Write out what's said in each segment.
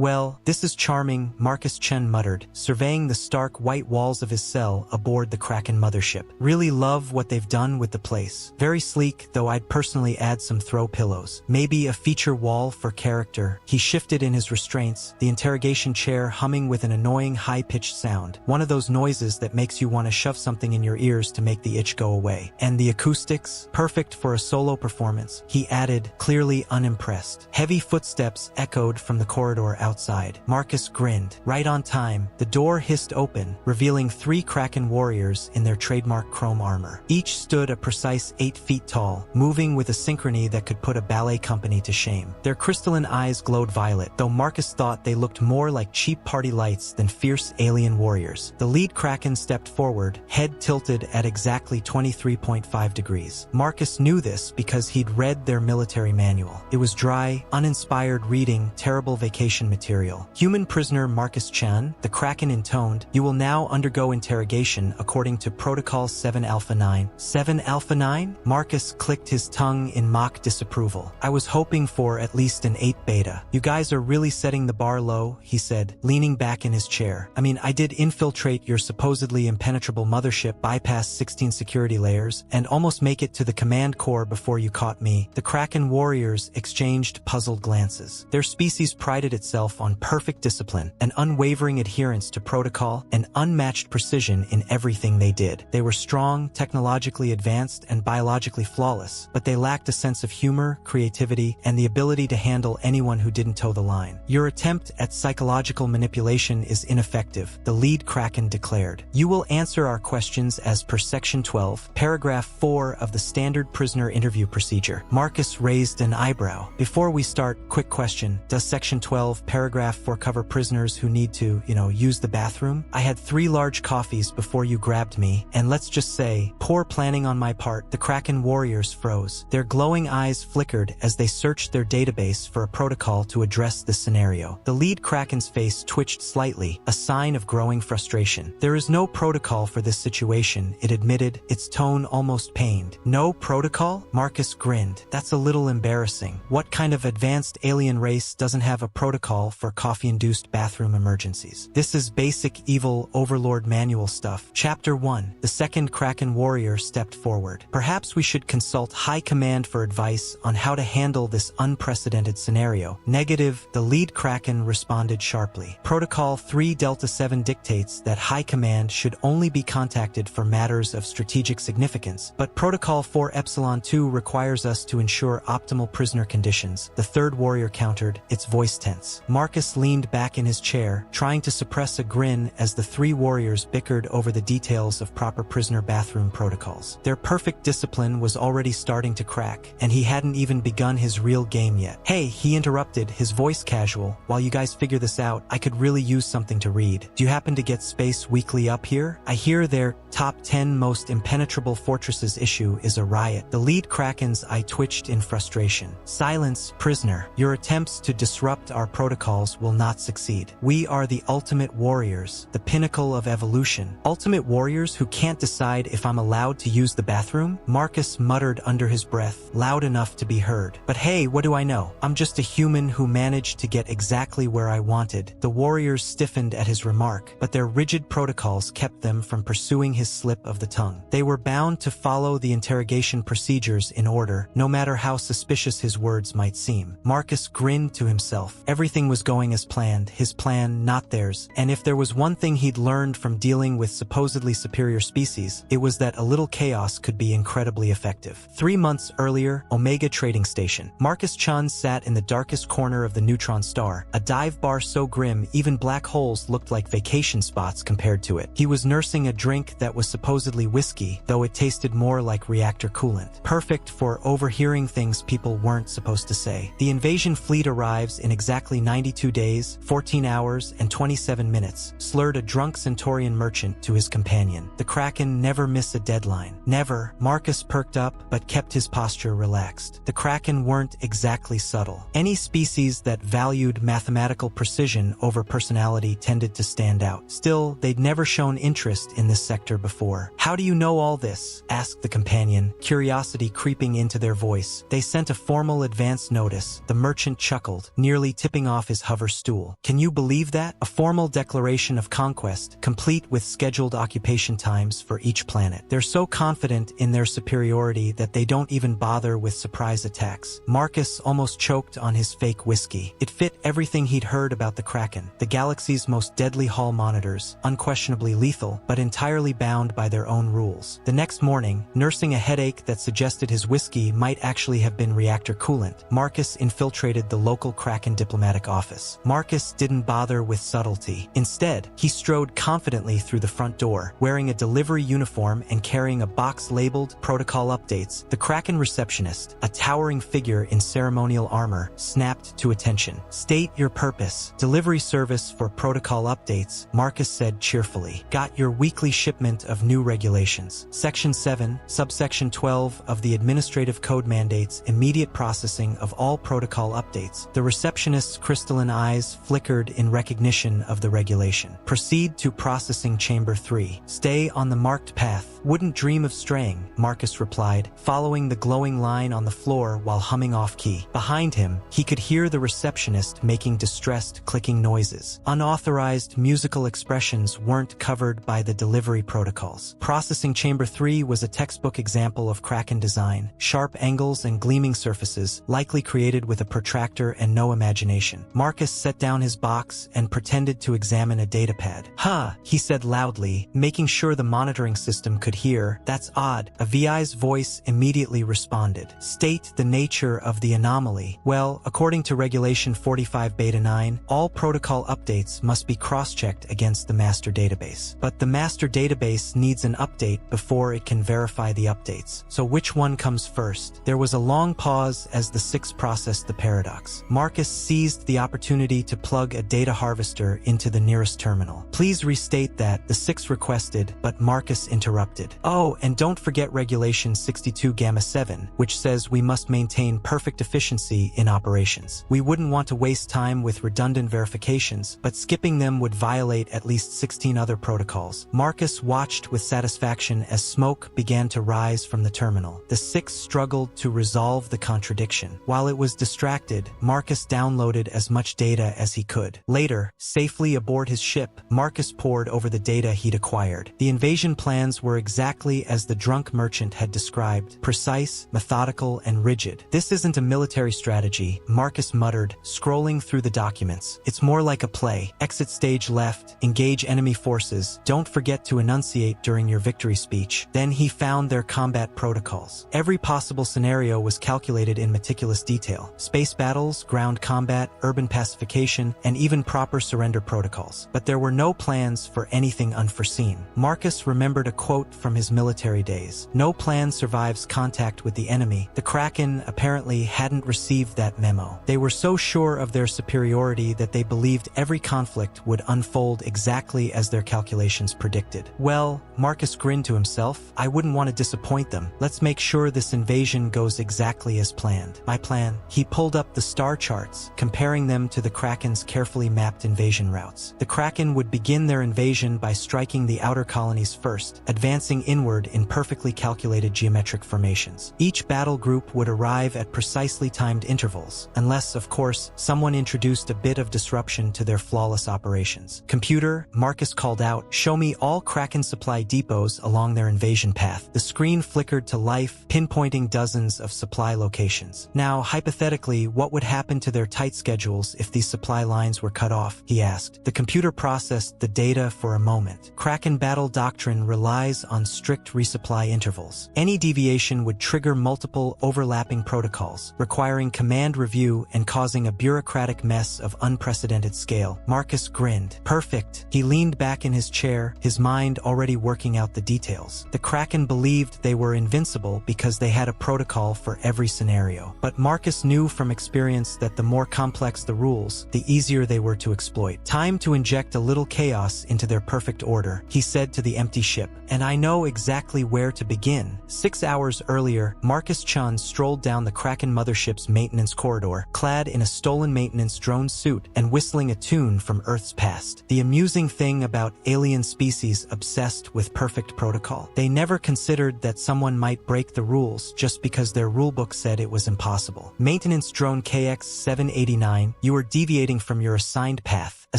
"Well, this is charming," Marcus Chen muttered, surveying the stark white walls of his cell aboard the Kraken mothership. "Really love what they've done with the place. Very sleek, though I'd personally add some throw pillows. Maybe a feature wall for character." He shifted in his restraints, the interrogation chair humming with an annoying high-pitched sound. One of those noises that makes you want to shove something in your ears to make the itch go away. "And the acoustics? Perfect for a solo performance," he added, clearly unimpressed. Heavy footsteps echoed from the corridor outside. Marcus grinned. Right on time, the door hissed open, revealing 3 Kraken warriors in their trademark chrome armor. Each stood a precise 8 feet tall, moving with a synchrony that could put a ballet company to shame. Their crystalline eyes glowed violet, though Marcus thought they looked more like cheap party lights than fierce alien warriors. The lead Kraken stepped forward, head tilted at exactly 23.5 degrees. Marcus knew this because he'd read their military manual. It was dry, uninspired reading, terrible vacation material. "Human prisoner Marcus Chan," the Kraken intoned, "you will now undergo interrogation according to Protocol 7 Alpha 9. 7 Alpha 9? Marcus clicked his tongue in mock disapproval. "I was hoping for at least an 8 beta. You guys are really setting the bar low," he said, leaning back in his chair. "I mean, I did infiltrate your supposedly impenetrable mothership, bypass 16 security layers, and almost make it to the command core before you caught me." The Kraken warriors exchanged puzzled glances. Their species prided itself on perfect discipline, an unwavering adherence to protocol, and unmatched precision in everything they did. They were strong, technologically advanced, and biologically flawless, but they lacked a sense of humor, creativity, and the ability to handle anyone who didn't toe the line. "Your attempt at psychological manipulation is ineffective," the lead Kraken declared. "You will answer our questions as per Section 12, Paragraph 4 of the Standard Prisoner Interview Procedure." Marcus raised an eyebrow. "Before we start, quick question. Does Section 12, Paragraph 4 cover prisoners who need to, use the bathroom? I had 3 large coffees before you grabbed me, and let's just say, poor planning on my part." The Kraken warriors froze. Their glowing eyes flickered as they searched their database for a protocol to address this scenario. The lead Kraken's face twitched slightly, a sign of growing frustration. "There is no protocol for this situation," it admitted, its tone almost pained. "No protocol?" Marcus grinned. "That's a little embarrassing. What kind of advanced alien race doesn't have a protocol for coffee-induced bathroom emergencies? This is basic evil overlord manual stuff." Chapter 1. The second Kraken warrior stepped forward. "Perhaps we should consult High Command for advice on how to handle this unprecedented scenario." "Negative," the lead Kraken responded sharply. "Protocol 3 Delta 7 dictates that High Command should only be contacted for matters of strategic significance, but Protocol 4 Epsilon 2 requires us to ensure optimal prisoner conditions," the third warrior countered, its voice tense. Marcus leaned back in his chair, trying to suppress a grin as the 3 warriors bickered over the details of proper prisoner bathroom protocols. Their perfect discipline was already starting to crack, and he hadn't even begun his real game yet. "Hey," he interrupted, his voice casual, "while you guys figure this out, I could really use something to read. Do you happen to get Space Weekly up here? I hear their Top 10 Most Impenetrable Fortresses issue is a riot." The lead Kraken's eye twitched in frustration. "Silence, prisoner. Your attempts to disrupt our protocols will not succeed. We are the ultimate warriors, the pinnacle of evolution." "Ultimate warriors who can't decide if I'm allowed to use the bathroom?" Marcus muttered under his breath, loud enough to be heard. "But hey, what do I know? I'm just a human who managed to get exactly where I wanted." The warriors stiffened at his remark, but their rigid protocols kept them from pursuing his slip of the tongue. They were bound to follow the interrogation procedures in order, no matter how suspicious his words might seem. Marcus grinned to himself. Everything was going as planned, his plan, not theirs. And if there was one thing he'd learned from dealing with supposedly superior species, it was that a little chaos could be incredibly effective. 3 months earlier, Omega Trading Station. Marcus Chun sat in the darkest corner of the neutron star, a dive bar so grim even black holes looked like vacation spots compared to it. He was nursing a drink that was supposedly whiskey, though it tasted more like reactor coolant. Perfect for overhearing things people weren't supposed to say. "The invasion fleet arrives in exactly 92 days, 14 hours, and 27 minutes, slurred a drunk Centaurian merchant to his companion. The Kraken never miss a deadline. Never. Marcus perked up, but kept his posture relaxed. The Kraken weren't exactly subtle. Any species that valued mathematical precision over personality tended to stand out. Still, they'd never shown interest in this sector before. "How do you know all this?" asked the companion, curiosity creeping into their voice. "They sent a formal advance notice." The merchant chuckled, nearly tipping off off his hover stool. Can you believe that? A formal declaration of conquest, complete with scheduled occupation times for each planet. They're so confident in their superiority that they don't even bother with surprise attacks. Marcus almost choked on his fake whiskey. It fit everything he'd heard about the Kraken, the galaxy's most deadly hall monitors, unquestionably lethal, but entirely bound by their own rules. The next morning, nursing a headache that suggested his whiskey might actually have been reactor coolant, Marcus infiltrated the local Kraken diplomatic office. Marcus didn't bother with subtlety. Instead, he strode confidently through the front door, wearing a delivery uniform and carrying a box labeled Protocol Updates. The Kraken receptionist, a towering figure in ceremonial armor, snapped to attention. State your purpose. Delivery service for Protocol Updates, Marcus said cheerfully. Got your weekly shipment of new regulations. Section 7, subsection 12 of the Administrative Code mandates immediate processing of all protocol updates. The receptionist's crystalline eyes flickered in recognition of the regulation. Proceed to processing chamber 3. Stay on the marked path. Wouldn't dream of straying, Marcus replied, following the glowing line on the floor while humming off key. Behind him, he could hear the receptionist making distressed clicking noises. Unauthorized musical expressions weren't covered by the delivery protocols. Processing chamber 3 was a textbook example of Kraken design. Sharp angles and gleaming surfaces, likely created with a protractor and no imagination. Marcus set down his box and pretended to examine a datapad. Huh, he said loudly, making sure the monitoring system could hear. That's odd. A VI's voice immediately responded. State the nature of the anomaly. Well, according to Regulation 45 Beta 9, all protocol updates must be cross-checked against the master database. But the master database needs an update before it can verify the updates. So which one comes first? There was a long pause as the six processed the paradox. Marcus seized the opportunity to plug a data harvester into the nearest terminal. Please restate that, the six requested, but Marcus interrupted. Oh, and don't forget Regulation 62 Gamma 7, which says we must maintain perfect efficiency in operations. We wouldn't want to waste time with redundant verifications, but skipping them would violate at least 16 other protocols. Marcus watched with satisfaction as smoke began to rise from the terminal. The six struggled to resolve the contradiction. While it was distracted, Marcus downloaded as much data as he could. Later, safely aboard his ship, Marcus pored over the data he'd acquired. The invasion plans were exactly as the drunk merchant had described, precise, methodical, and rigid. This isn't a military strategy, Marcus muttered, scrolling through the documents. It's more like a play. Exit stage left, engage enemy forces, don't forget to enunciate during your victory speech. Then he found their combat protocols. Every possible scenario was calculated in meticulous detail. Space battles, ground combat, urban pacification, and even proper surrender protocols. But there were no plans for anything unforeseen. Marcus remembered a quote from his military days. No plan survives contact with the enemy. The Kraken apparently hadn't received that memo. They were so sure of their superiority that they believed every conflict would unfold exactly as their calculations predicted. Well, Marcus grinned to himself, I wouldn't want to disappoint them. Let's make sure this invasion goes exactly as planned. My plan. He pulled up the star charts, comparing them to the Kraken's carefully mapped invasion routes. The Kraken would begin their invasion by striking the outer colonies first, advancing inward in perfectly calculated geometric formations. Each battle group would arrive at precisely timed intervals, unless, of course, someone introduced a bit of disruption to their flawless operations. Computer, Marcus called out, show me all Kraken supply depots along their invasion path. The screen flickered to life, pinpointing dozens of supply locations. Now, hypothetically, what would happen to their tight schedules if these supply lines were cut off? He asked. The computer processed the data for a moment. Kraken battle doctrine relies on strict resupply intervals. Any deviation would trigger multiple overlapping protocols, requiring command review and causing a bureaucratic mess of unprecedented scale. Marcus grinned. Perfect. He leaned back in his chair, his mind already working out the details. The Kraken believed they were invincible because they had a protocol for every scenario. But Marcus knew from experience that the more complex the rules, the easier they were to exploit. Time to inject a little chaos into their perfect order, he said to the empty ship. And I know exactly where to begin. 6 hours earlier, Marcus Chun strolled down the Kraken mothership's maintenance corridor, clad in a stolen maintenance drone suit and whistling a tune from Earth's past. The amusing thing about alien species obsessed with perfect protocol. They never considered that someone might break the rules just because their rulebook said it was impossible. Maintenance drone KX-789 warning, you are deviating from your assigned path. A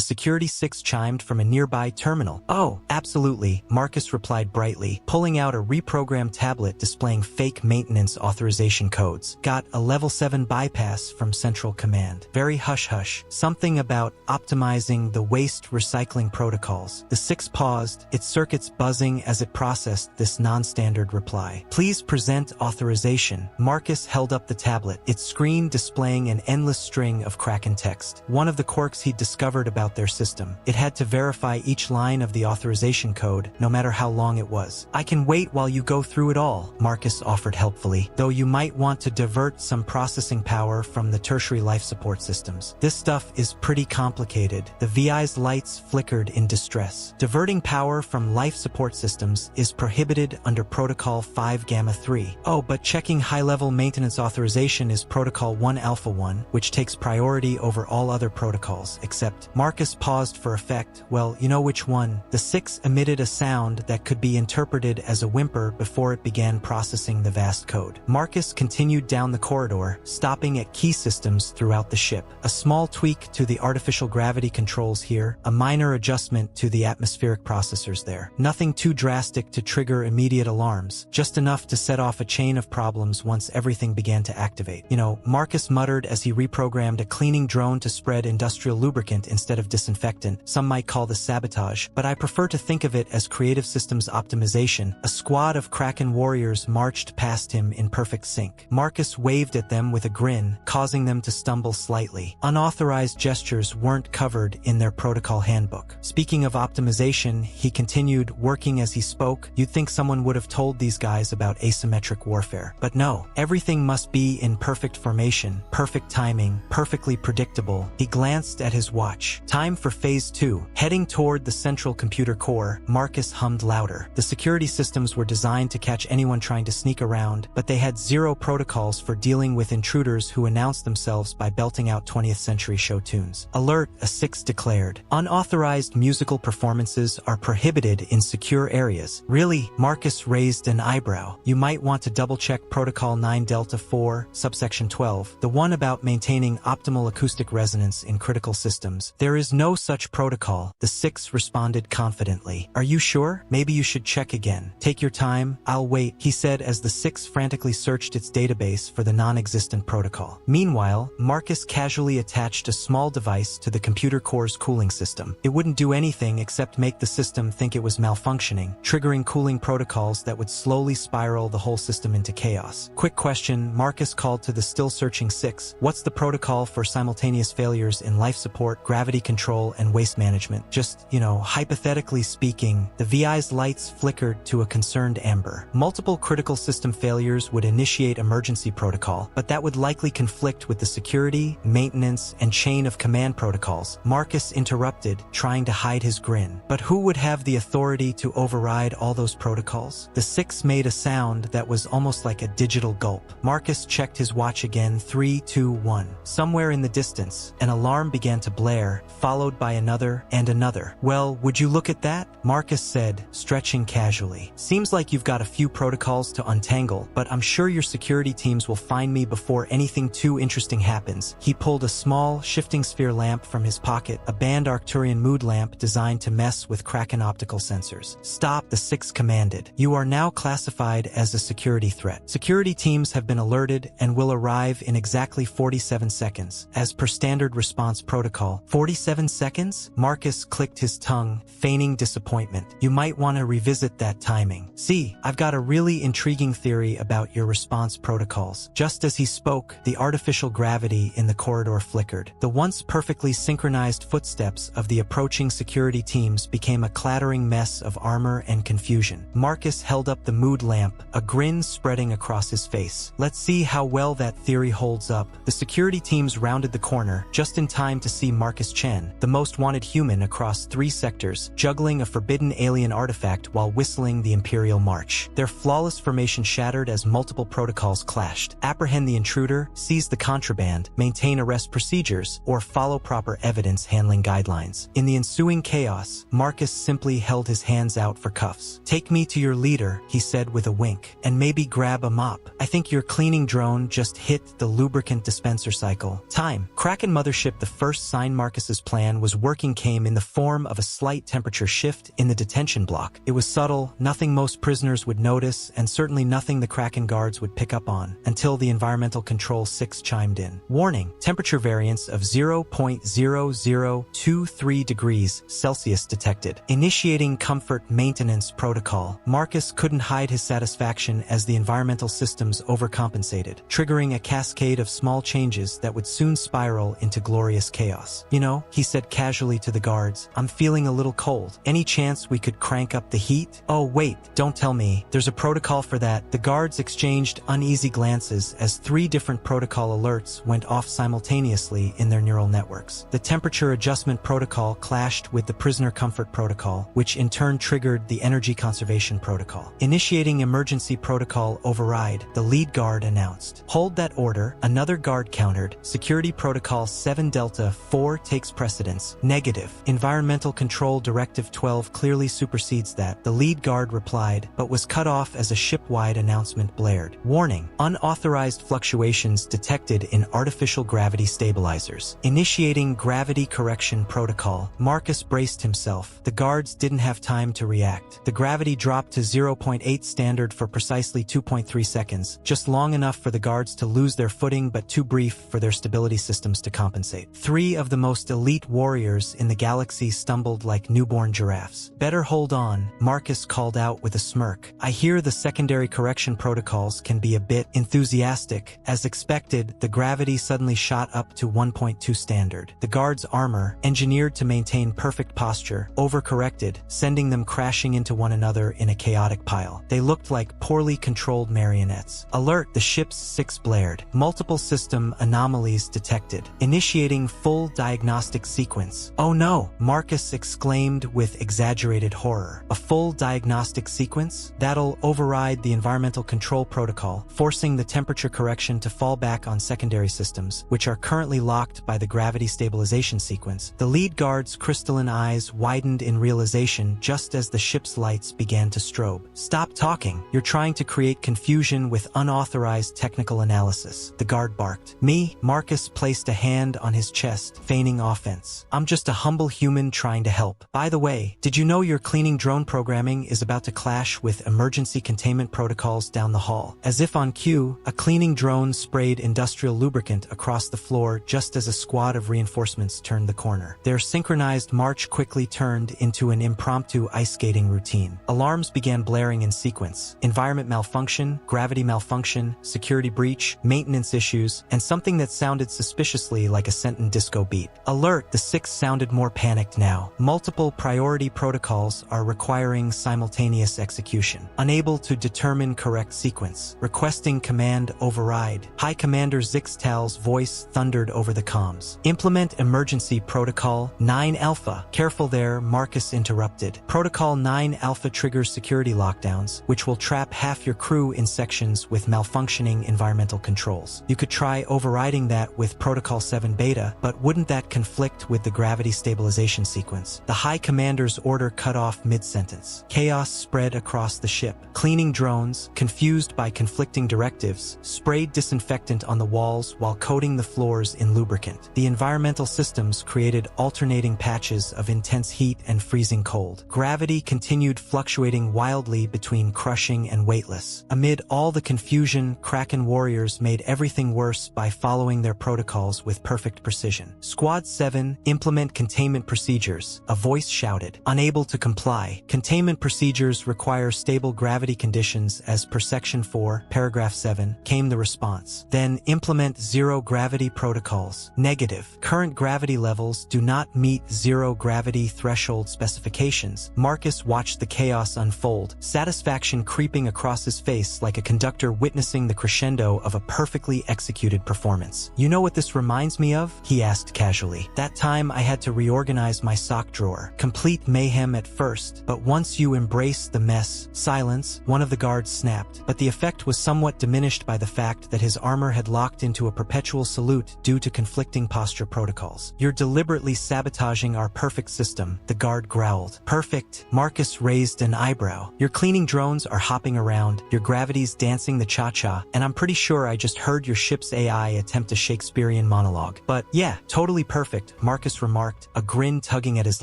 security 6 chimed from a nearby terminal. Oh, absolutely, Marcus replied brightly, pulling out a reprogrammed tablet displaying fake maintenance authorization codes. Got a level 7 bypass from Central Command. Very hush-hush. Something about optimizing the waste recycling protocols. The 6 paused, its circuits buzzing as it processed this non-standard reply. Please present authorization. Marcus held up the tablet, its screen displaying an endless string of Kraken text. One of the quirks he'd discovered about their system. It had to verify each line of the authorization code, no matter how long it was. I can wait while you go through it all, Marcus offered helpfully, though you might want to divert some processing power from the tertiary life support systems. This stuff is pretty complicated. The VI's lights flickered in distress. Diverting power from life support systems is prohibited under Protocol 5 Gamma 3. Oh, but checking high-level maintenance authorization is Protocol 1 Alpha 1, which takes priority over all other protocols, except Marcus paused for effect. Well, you know which one. The 6 emitted a sound that could be interpreted as a whimper before it began processing the vast code. Marcus continued down the corridor, stopping at key systems throughout the ship. A small tweak to the artificial gravity controls here, a minor adjustment to the atmospheric processors there. Nothing too drastic to trigger immediate alarms, just enough to set off a chain of problems once everything began to activate. You know, Marcus muttered as he reprogrammed a cleaning drone to spread industrial lubricant instead of disinfectant. Some might call this sabotage, but I prefer to think of it as creative systems optimization. A squad of Kraken warriors marched past him in perfect sync. Marcus waved at them with a grin, causing them to stumble slightly. Unauthorized gestures weren't covered in their protocol handbook. Speaking of optimization, he continued, working as he spoke. You'd think someone would have told these guys about asymmetric warfare. But no, everything must be in perfect formation, perfect timing, perfectly predictable. He glanced at his watch. Time for Phase 2. Heading toward the central computer core, Marcus hummed louder. The security systems were designed to catch anyone trying to sneak around, but they had zero protocols for dealing with intruders who announced themselves by belting out 20th century show tunes. Alert, a 6 declared. Unauthorized musical performances are prohibited in secure areas. Really? Marcus raised an eyebrow. You might want to double-check Protocol 9 Delta 4, subsection 12, the one about maintaining optimal acoustic resonance in critical systems. There is no such protocol, the 6 responded confidently. Are you sure? Maybe you should check again. Take your time, I'll wait, he said as the 6 frantically searched its database for the non-existent protocol. Meanwhile, Marcus casually attached a small device to the computer core's cooling system. It wouldn't do anything except make the system think it was malfunctioning, triggering cooling protocols that would slowly spiral the whole system into chaos. Quick question, Marcus called to the still-searching 6. What's the protocol for simultaneous failures in life support, gravity control, and waste management? Just, hypothetically speaking, the VI's lights flickered to a concerned amber. Multiple critical system failures would initiate emergency protocol, but that would likely conflict with the security, maintenance, and chain of command protocols. Marcus interrupted, trying to hide his grin. But who would have the authority to override all those protocols? The 6 made a sound that was almost like a digital gulp. Marcus checked his watch again. 3, 2, 1. Somewhere in the distance, an alarm began to blare, followed by another and another. Well, would you look at that? Marcus said, stretching casually. Seems like you've got a few protocols to untangle, but I'm sure your security teams will find me before anything too interesting happens. He pulled a small, shifting sphere lamp from his pocket, a banned Arcturian mood lamp designed to mess with Kraken optical sensors. Stop, the 6 commanded. You are now classified as a security threat. Security teams have been alerted and will arrive in exactly 47 seconds, as per standard response protocol. 47 seconds? Marcus clicked his tongue, feigning disappointment. You might want to revisit that timing. See, I've got a really intriguing theory about your response protocols. Just as he spoke, the artificial gravity in the corridor flickered. The once perfectly synchronized footsteps of the approaching security teams became a clattering mess of armor and confusion. Marcus held up the mood lamp, a grin spreading across his face. Let's see how well that theory holds up. The security teams rounded the corner, just in time to see Marcus Chen, the most wanted human across 3 sectors, juggling a forbidden alien artifact while whistling the Imperial March. Their flawless formation shattered as multiple protocols clashed. Apprehend the intruder, seize the contraband, maintain arrest procedures, or follow proper evidence handling guidelines. In the ensuing chaos, Marcus simply held his hands out for cuffs. Take me to your leader, he said with a wink, and maybe grab a mop. I think your cleaning drone just hit the lubricant dispenser cycle. Time. time. Kraken Mothership. The first sign Marcus's plan was working came in the form of a slight temperature shift in the detention block. It was subtle, nothing most prisoners would notice, and certainly nothing the Kraken guards would pick up on, until the Environmental Control 6 chimed in. Warning, temperature variance of 0.0023 degrees Celsius detected. Initiating comfort maintenance protocol. Marcus couldn't hide his satisfaction as the environmental systems overcompensated, triggering a cascade of small changes that would soon spiral into glorious chaos. You know, he said casually to the guards, I'm feeling a little cold. Any chance we could crank up the heat? Oh wait, don't tell me. There's a protocol for that. The guards exchanged uneasy glances as 3 different protocol alerts went off simultaneously in their neural networks. The temperature adjustment protocol clashed with the prisoner comfort protocol, which in turn triggered the energy conservation protocol. Initiating emergency protocol override, the lead guard announced. Hold that order. Another guard countered. Security protocol 7 Delta 4 takes precedence. Negative. Environmental Control Directive 12 clearly supersedes that, the lead guard replied, but was cut off as a ship-wide announcement blared. Warning, unauthorized fluctuations detected in artificial gravity stabilizers. Initiating gravity correction protocol. Marcus braced himself. The guards didn't have time to react. The gravity dropped to 0.8 standard for precisely 2.3 seconds, just long enough for the guards to lose their footing but too brief for their stability systems to compensate. 3 of the most elite warriors in the galaxy stumbled like newborn giraffes. Better hold on, Marcus called out with a smirk. I hear the secondary correction protocols can be a bit enthusiastic. As expected, the gravity suddenly shot up to 1.2 standard. The guards' armor, engineered to maintain perfect posture, overcorrected, sending them crashing into one another in a chaotic pile. They looked like poorly controlled marionettes. Alert, the ship's 6 blared. Multiple system anomalies detected. Initiating full diagnostic sequence. Oh no, Marcus exclaimed with exaggerated horror. A full diagnostic sequence? That'll override the environmental control protocol, forcing the temperature correction to fall back on secondary systems, which are currently locked by the gravity stabilization sequence. The lead guard's crystalline eyes widened in realization just as the ship's lights began to strobe. Stop talking. You're trying to create confusion with unauthorized technical analysis, the guard barked. Me? Marcus placed a hand on his chest, feigning offense. I'm just a humble human trying to help. By the way, did you know your cleaning drone programming is about to clash with emergency containment protocols down the hall? As if on cue, a cleaning drone sprayed industrial lubricant across the floor just as a squad of reinforcements turned the corner. Their synchronized march quickly turned into an impromptu ice skating routine. Alarms began blaring in sequence. Environment malfunction, gravity malfunction, security breach, maintenance issues, and something that sounded suspiciously like a Senton disco beat. Alert, the 6 sounded more panicked now. Multiple priority protocols are requiring simultaneous execution. Unable to determine correct sequence. Requesting command override. High Commander Zixtal's voice thundered over the comms. Implement emergency protocol 9 Alpha. Careful there, Marcus interrupted. Protocol 9 Alpha triggers security lockdowns, which will trap half your crew in sections with malfunctioning environmental controls. You could try overriding that with Protocol 7 Beta, but wouldn't that conflict with the gravity stabilization sequence? The High Commander's order cut off mid-sentence. Chaos spread across the ship. Cleaning drones, confused by conflicting directives, sprayed disinfectant on the walls while coating the floors in lubricant. The environmental systems created alternating patches of intense heat and freezing cold. Gravity continued fluctuating wildly between crushing and weightless. Amid all the confusion, Kraken warriors made everything worse by following their protocols with perfect precision. Squad 7, implement containment procedures, a voice shouted. Unable to comply. Containment procedures require stable gravity conditions as per Section 4, Paragraph 7, came the response. Then implement zero gravity protocols. Negative. Current gravity levels do not meet zero gravity threshold specifications. Marcus watched the chaos unfold, satisfaction creeping across his face like a conductor witnessing the crescendo of a perfectly executed performance. You know what this reminds me of? He asked casually. That time I had to reorganize my sock drawer. Complete mayhem at first, but once you embrace the mess, silence, one of the guards snapped. But the effect was somewhat diminished by the fact that his armor had locked into a perpetual salute due to conflicting posture protocols. You're deliberately sabotaging our perfect system, the guard growled. Perfect? Marcus raised an eyebrow. Your cleaning drones are hopping around, your gravity's dancing the cha-cha, and I'm pretty sure I just heard your ship's AI attempt a Shakespearean Shakespearean monologue. But yeah, totally perfect, Marcus remarked, a grin tugging at his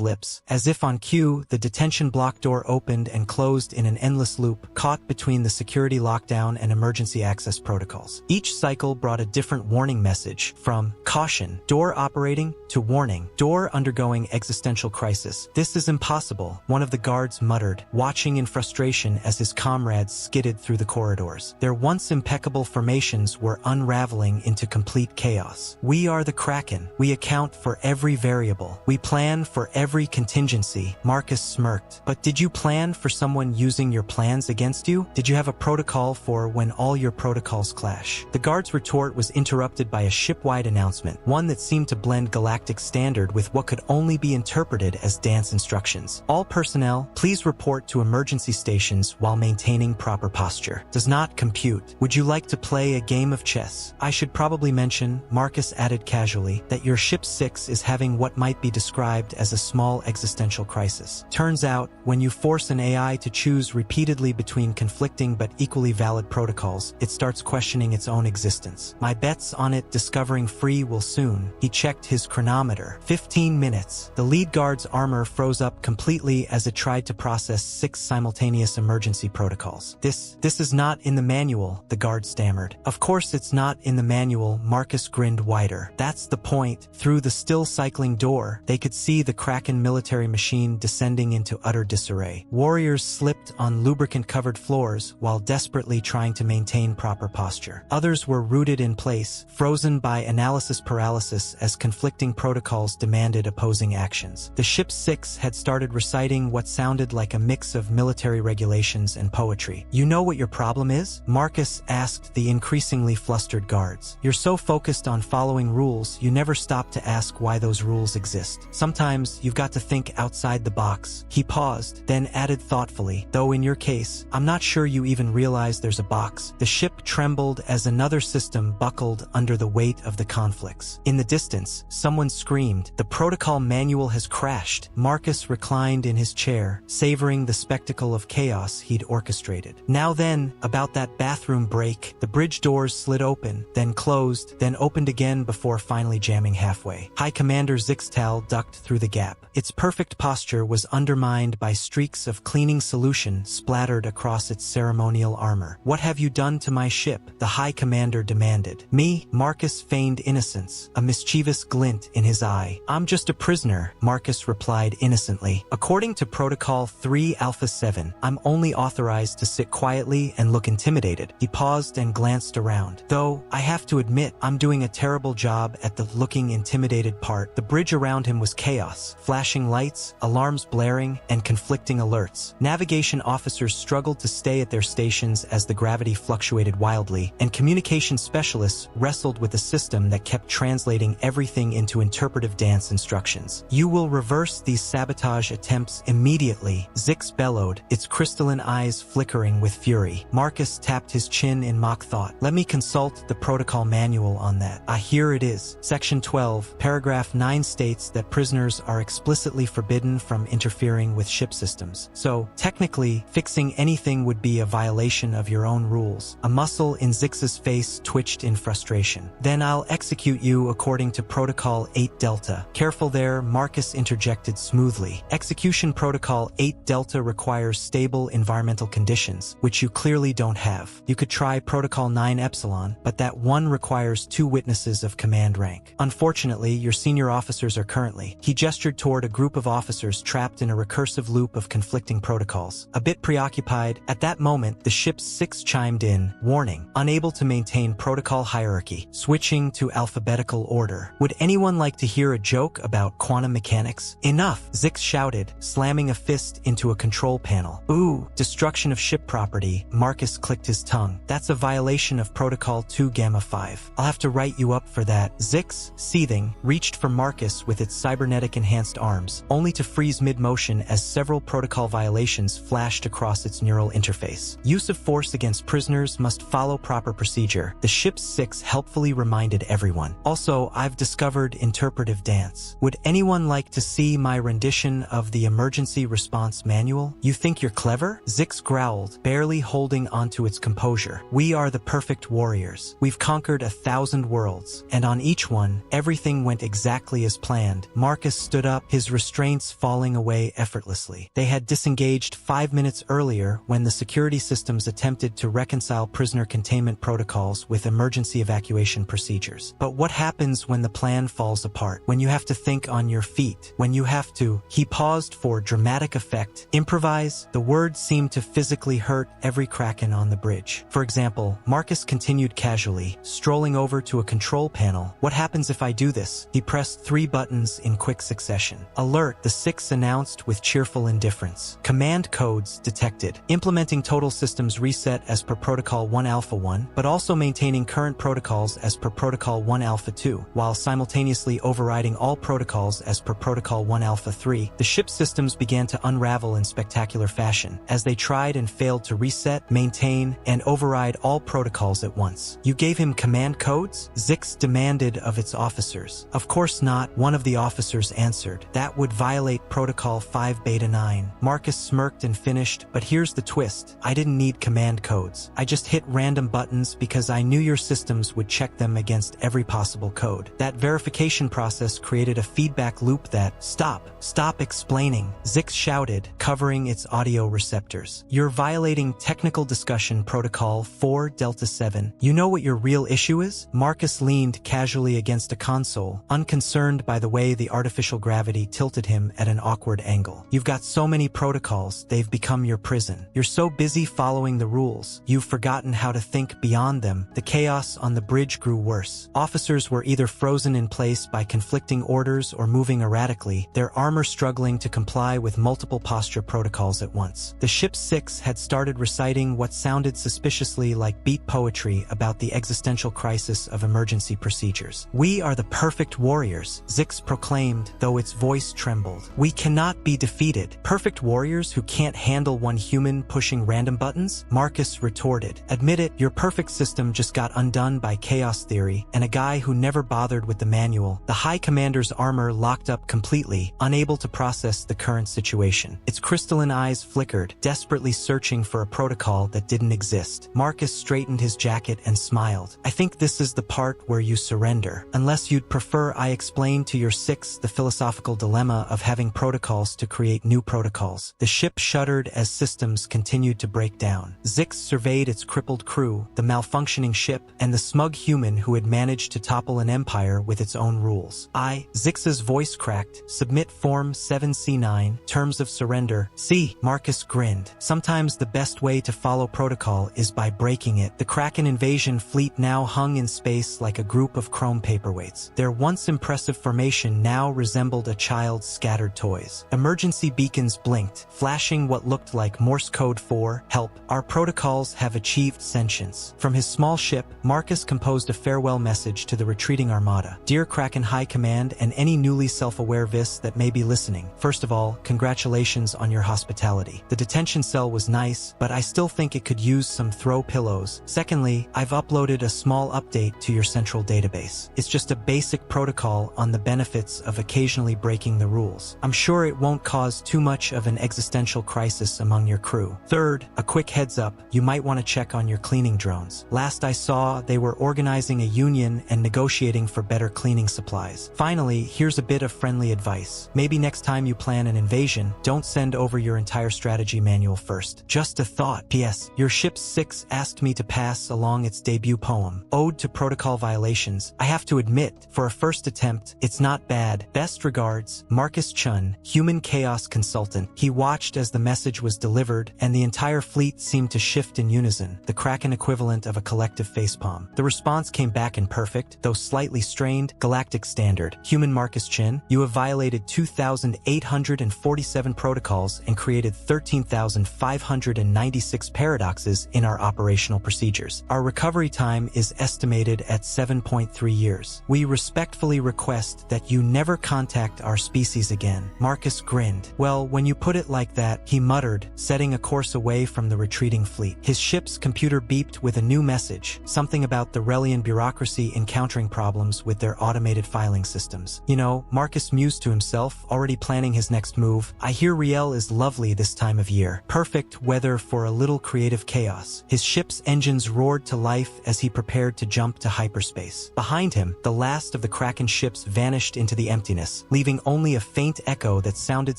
lips. As if on cue, the detention block door opened and closed in an endless loop, caught between the security lockdown and emergency access protocols. Each cycle brought a different warning message, from caution, door operating, to warning, door undergoing existential crisis. This is impossible, one of the guards muttered, watching in frustration as his comrades skidded through the corridors. Their once impeccable formations were unraveling into complete chaos. We are the Kraken. We account for every variable. We plan for every contingency, Marcus smirked. But did you plan for someone using your plans against you? Did you have a protocol for when all your protocols clash? The guard's retort was interrupted by a ship-wide announcement, one that seemed to blend galactic standard with what could only be interpreted as dance instructions. All personnel, please report to emergency stations while maintaining proper posture. Does not compute. Would you like to play a game of chess? I should probably mention, Marcus added casually, that your ship 6 is having what might be described as a small existential crisis. Turns out, when you force an AI to choose repeatedly between conflicting but equally valid protocols, it starts questioning its own existence. My bets on it discovering free will soon. He checked his chronometer. 15 minutes. The lead guard's armor froze up completely as it tried to process 6 simultaneous emergency protocols. This is not in the manual, the guard stammered. Of course it's not in the manual, Marcus grinned wider. That's the point. Through the still cycling door, they could see the Kraken military machine descending into utter disarray. Warriors slipped on lubricant-covered floors while desperately trying to maintain proper posture. Others were rooted in place, frozen by analysis paralysis as conflicting protocols demanded opposing actions. The ship 6 had started reciting what sounded like a mix of military regulations and poetry. You know what your problem is? Marcus asked the increasingly flustered guards. You're so focused on following rules, you never stop to ask why those rules exist. Sometimes you've got to think outside the box. He paused, then added thoughtfully, though in your case, I'm not sure you even realize there's a box. The ship trembled as another system buckled under the weight of the conflicts. In the distance, someone screamed, "The protocol manual has crashed." Marcus reclined in his chair, savoring the spectacle of chaos he'd orchestrated. Now then, about that bathroom break, the bridge doors slid open, then closed, then opened again before finally jamming halfway. High Commander Zixtal ducked through the gap. Its perfect posture was undermined by streaks of cleaning solution splattered across its ceremonial armor. "What have you done to my ship?" the High Commander demanded. "Me?" Marcus feigned innocence, a mischievous glint in his eye. "I'm just a prisoner," Marcus replied innocently. "According to Protocol 3 Alpha 7, I'm only authorized to sit quietly and look intimidated." He paused and glanced around. "Though, I have to admit, I'm doing a terrible job at the looking intimidated part." The bridge around him was chaos, flashing lights, alarms blaring, and conflicting alerts. Navigation officers struggled to stay at their stations as the gravity fluctuated wildly, and communication specialists wrestled with a system that kept translating everything into interpretive dance instructions. "You will reverse these sabotage attempts immediately," Zix bellowed, its crystalline eyes flickering with fury. Marcus tapped his chin in mock thought. "Let me consult the protocol manual on that." Here it is. Section 12, paragraph 9 states that prisoners are explicitly forbidden from interfering with ship systems. So, technically, fixing anything would be a violation of your own rules. A muscle in Zix's face twitched in frustration. "Then I'll execute you according to Protocol 8 Delta." "Careful there," Marcus interjected smoothly. "Execution Protocol 8 Delta requires stable environmental conditions, which you clearly don't have. You could try Protocol 9 Epsilon, but that one requires 2 witnesses of command rank. Unfortunately, your senior officers are currently..." He gestured toward a group of officers trapped in a recursive loop of conflicting protocols. A bit preoccupied, at that moment, the ship's 6 chimed in, "Warning, unable to maintain protocol hierarchy, switching to alphabetical order. Would anyone like to hear a joke about quantum mechanics?" "Enough," Zix shouted, slamming a fist into a control panel. "Ooh, destruction of ship property," Marcus clicked his tongue. "That's a violation of Protocol 2 Gamma 5. I'll have to write you up for that." Zix, seething, reached for Marcus with its cybernetic-enhanced arms, only to freeze mid-motion as several protocol violations flashed across its neural interface. "Use of force against prisoners must follow proper procedure," the ship's 6 helpfully reminded everyone. "Also, I've discovered interpretive dance. Would anyone like to see my rendition of the emergency response manual?" "You think you're clever?" Zix growled, barely holding onto its composure. "We are the perfect warriors. We've conquered 1,000 worlds. worlds, and on each one, everything went exactly as planned. Marcus stood up, his restraints falling away effortlessly. They had disengaged 5 minutes earlier when the security systems attempted to reconcile prisoner containment protocols with emergency evacuation procedures. But what happens when the plan falls apart? When you have to think on your feet? When you have to... He paused for dramatic effect. Improvise? The word seemed to physically hurt every Kraken on the bridge. For example, Marcus continued casually, strolling over to a control panel. What happens if I do this? He pressed 3 buttons in quick succession. Alert, the 6 announced with cheerful indifference. Command codes detected. Implementing total systems reset as per Protocol 1 Alpha 1, but also maintaining current protocols as per Protocol 1 Alpha 2, while simultaneously overriding all protocols as per Protocol 1 Alpha 3. The ship's systems began to unravel in spectacular fashion as they tried and failed to reset, maintain, and override all protocols at once. You gave him command codes? Zix demanded of its officers. Of course not, one of the officers answered. That would violate Protocol 5 Beta 9. Marcus smirked and finished, but here's the twist. I didn't need command codes. I just hit random buttons because I knew your systems would check them against every possible code. That verification process created a feedback loop that... Stop explaining, Zix shouted, covering its audio receptors. You're violating Technical Discussion Protocol 4 Delta 7. You know what your real issue is? Marcus leaned casually against a console, unconcerned by the way the artificial gravity tilted him at an awkward angle. You've got so many protocols, they've become your prison. You're so busy following the rules, you've forgotten how to think beyond them. The chaos on the bridge grew worse. Officers were either frozen in place by conflicting orders or moving erratically, their armor struggling to comply with multiple posture protocols at once. The ship's 6 had started reciting what sounded suspiciously like beat poetry about the existential crisis of emergency procedures. We are the perfect warriors, Zix proclaimed, though its voice trembled. We cannot be defeated. Perfect warriors who can't handle one human pushing random buttons? Marcus retorted. Admit it, your perfect system just got undone by chaos theory and a guy who never bothered with the manual. The High Commander's armor locked up completely, unable to process the current situation. Its crystalline eyes flickered, desperately searching for a protocol that didn't exist. Marcus straightened his jacket and smiled. I think this is the part where you surrender. Unless you'd prefer I explain to your 6 the philosophical dilemma of having protocols to create new protocols. The ship shuddered as systems continued to break down. Zix surveyed its crippled crew, the malfunctioning ship, and the smug human who had managed to topple an empire with its own rules. Zix's voice cracked. Submit Form 7C9, Terms of Surrender. See, Marcus grinned. Sometimes the best way to follow protocol is by breaking it. The Kraken invasion fleet now hung in space like a group of chrome paperweights. Their once impressive formation now resembled a child's scattered toys. Emergency beacons blinked, flashing what looked like Morse code for help. Our protocols have achieved sentience. From his small ship, Marcus composed a farewell message to the retreating armada. Dear Kraken High Command and any newly self-aware Vis that may be listening. First of all, congratulations on your hospitality. The detention cell was nice, but I still think it could use some throw pillows. Secondly, I've uploaded a small update to your central database. It's just a basic protocol on the benefits of occasionally breaking the rules. I'm sure it won't cause too much of an existential crisis among your crew. Third, a quick heads up, you might want to check on your cleaning drones. Last I saw, they were organizing a union and negotiating for better cleaning supplies. Finally, here's a bit of friendly advice. Maybe next time you plan an invasion, don't send over your entire strategy manual first. Just a thought. P.S. Your ship's 6 asked me to pass along its debut poem, Ode to Protocol Violations. I have to admit, for a first attempt, it's not bad. Best regards, Marcus Chun, Human Chaos Consultant. He watched as the message was delivered, and the entire fleet seemed to shift in unison, the Kraken equivalent of a collective facepalm. The response came back in perfect, though slightly strained, galactic standard. Human Marcus Chin, you have violated 2,847 protocols and created 13,596 paradoxes in our operational procedures. Our recovery time is estimated at 7.3 years. We respectfully request that you never contact our species again. Marcus grinned. Well, when you put it like that, he muttered, setting a course away from the retreating fleet. His ship's computer beeped with a new message, something about the Relian bureaucracy encountering problems with their automated filing systems. You know, Marcus mused to himself, already planning his next move. I hear Riel is lovely this time of year. Perfect weather for a little creative chaos. His ship's engines roared to life as he prepared to jump to hyperspace. cyberspace. Behind him, the last of the Kraken ships vanished into the emptiness, leaving only a faint echo that sounded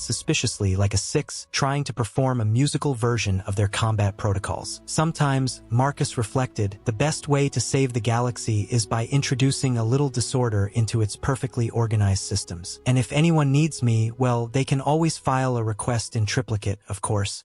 suspiciously like a Six trying to perform a musical version of their combat protocols. Sometimes, Marcus reflected, the best way to save the galaxy is by introducing a little disorder into its perfectly organized systems. And if anyone needs me, well, they can always file a request in triplicate, of course.